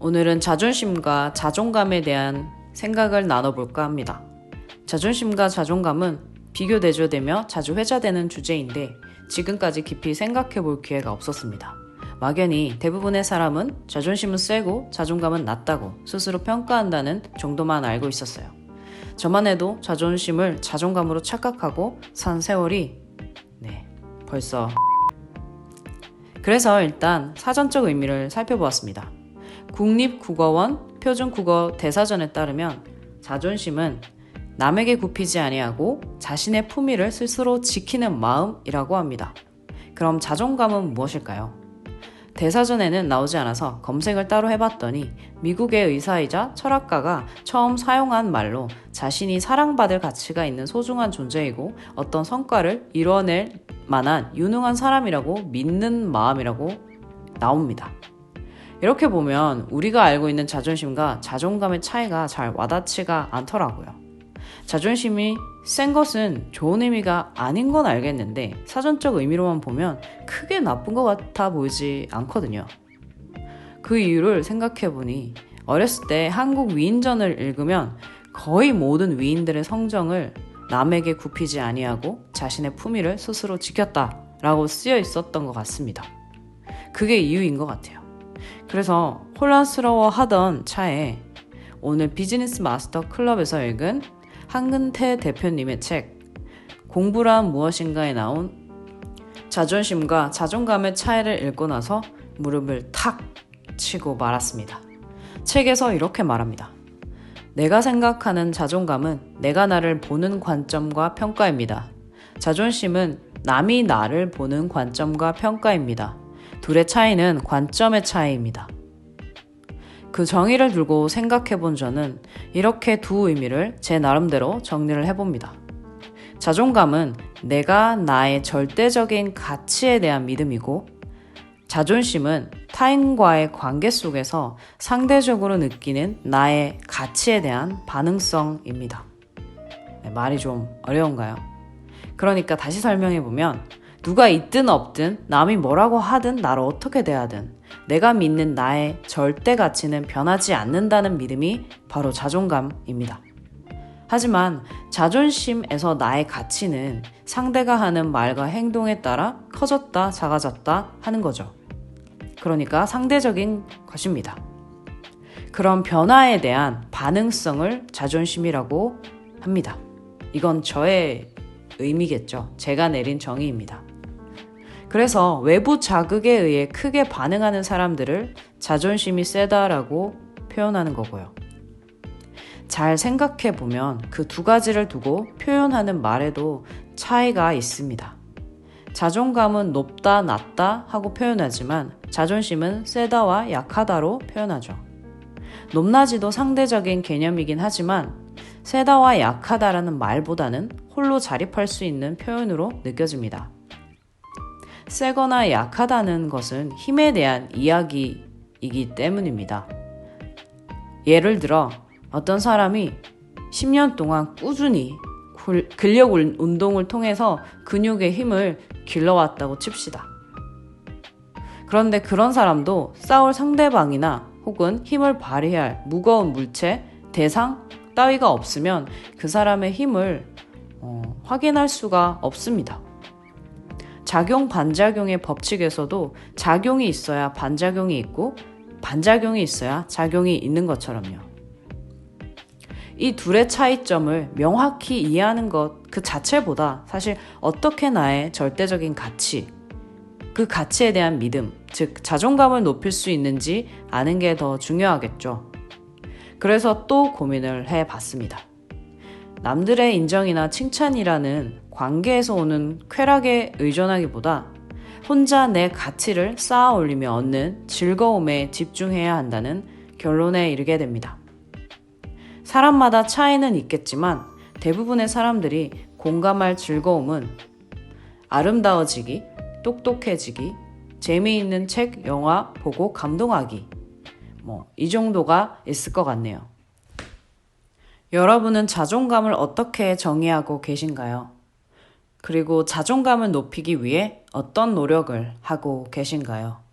오늘은 자존심과 자존감에 대한 생각을 나눠볼까 합니다. 자존심과 자존감은 비교대조되며 자주 회자되는 주제인데 지금까지 깊이 생각해볼 기회가 없었습니다. 막연히 대부분의 사람은 자존심은 세고 자존감은 낮다고 스스로 평가한다는 정도만 알고 있었어요. 저만 해도 자존심을 자존감으로 착각하고 산 세월이 벌써. 그래서 일단 사전적 의미를 살펴보았습니다. 국립국어원 표준국어 대사전에 따르면 자존심은 남에게 굽히지 아니하고 자신의 품위를 스스로 지키는 마음이라고 합니다. 그럼 자존감은 무엇일까요? 대사전에는 나오지 않아서 검색을 따로 해봤더니 미국의 의사이자 철학가가 처음 사용한 말로 자신이 사랑받을 가치가 있는 소중한 존재이고 어떤 성과를 이뤄낼 만한 유능한 사람이라고 믿는 마음이라고 나옵니다. 이렇게 보면 우리가 알고 있는 자존심과 자존감의 차이가 잘 와닿지가 않더라고요. 자존심이 센 것은 좋은 의미가 아닌 건 알겠는데 사전적 의미로만 보면 크게 나쁜 것 같아 보이지 않거든요. 그 이유를 생각해보니 어렸을 때 한국 위인전을 읽으면 거의 모든 위인들의 성정을 남에게 굽히지 아니하고 자신의 품위를 스스로 지켰다라고 쓰여 있었던 것 같습니다. 그게 이유인 것 같아요. 그래서 혼란스러워하던 차에 오늘 비즈니스 마스터 클럽에서 읽은 한근태 대표님의 책 공부란 무엇인가에 나온 자존심과 자존감의 차이를 읽고 나서 무릎을 탁 치고 말았습니다. 책에서 이렇게 말합니다. 내가 생각하는 자존감은 내가 나를 보는 관점과 평가입니다. 자존심은 남이 나를 보는 관점과 평가입니다. 둘의 차이는 관점의 차이입니다. 그 정의를 두고 생각해본 저는 이렇게 두 의미를 제 나름대로 정리를 해봅니다. 자존감은 내가 나의 절대적인 가치에 대한 믿음이고 자존심은 타인과의 관계 속에서 상대적으로 느끼는 나의 가치에 대한 반응성입니다. 말이 좀 어려운가요? 그러니까 다시 설명해보면 누가 있든 없든 남이 뭐라고 하든 나를 어떻게 대하든 내가 믿는 나의 절대 가치는 변하지 않는다는 믿음이 바로 자존감입니다. 하지만 자존심에서 나의 가치는 상대가 하는 말과 행동에 따라 커졌다 작아졌다 하는 거죠. 그러니까 상대적인 것입니다. 그런 변화에 대한 반응성을 자존심이라고 합니다. 이건 저의 의미겠죠. 제가 내린 정의입니다. 그래서 외부 자극에 의해 크게 반응하는 사람들을 자존심이 세다라고 표현하는 거고요. 잘 생각해보면 그 두 가지를 두고 표현하는 말에도 차이가 있습니다. 자존감은 높다, 낮다 하고 표현하지만 자존심은 세다와 약하다로 표현하죠. 높낮이도 상대적인 개념이긴 하지만 세다와 약하다라는 말보다는 홀로 자립할 수 있는 표현으로 느껴집니다. 세거나 약하다는 것은 힘에 대한 이야기이기 때문입니다. 예를 들어 어떤 사람이 10년 동안 꾸준히 근력 운동을 통해서 근육의 힘을 길러왔다고 칩시다. 그런데 그런 사람도 싸울 상대방이나 혹은 힘을 발휘할 무거운 물체, 대상 따위가 없으면 그 사람의 힘을 확인할 수가 없습니다. 작용 반작용의 법칙에서도 작용이 있어야 반작용이 있고 반작용이 있어야 작용이 있는 것처럼요. 이 둘의 차이점을 명확히 이해하는 것 그 자체보다 사실 어떻게 나의 절대적인 가치, 그 가치에 대한 믿음, 즉 자존감을 높일 수 있는지 아는 게 더 중요하겠죠. 그래서 또 고민을 해봤습니다. 남들의 인정이나 칭찬이라는 관계에서 오는 쾌락에 의존하기보다 혼자 내 가치를 쌓아 올리며 얻는 즐거움에 집중해야 한다는 결론에 이르게 됩니다. 사람마다 차이는 있겠지만 대부분의 사람들이 공감할 즐거움은 아름다워지기, 똑똑해지기, 재미있는 책, 영화 보고 감동하기, 이 정도가 있을 것 같네요. 여러분은 자존감을 어떻게 정의하고 계신가요? 그리고 자존감을 높이기 위해 어떤 노력을 하고 계신가요?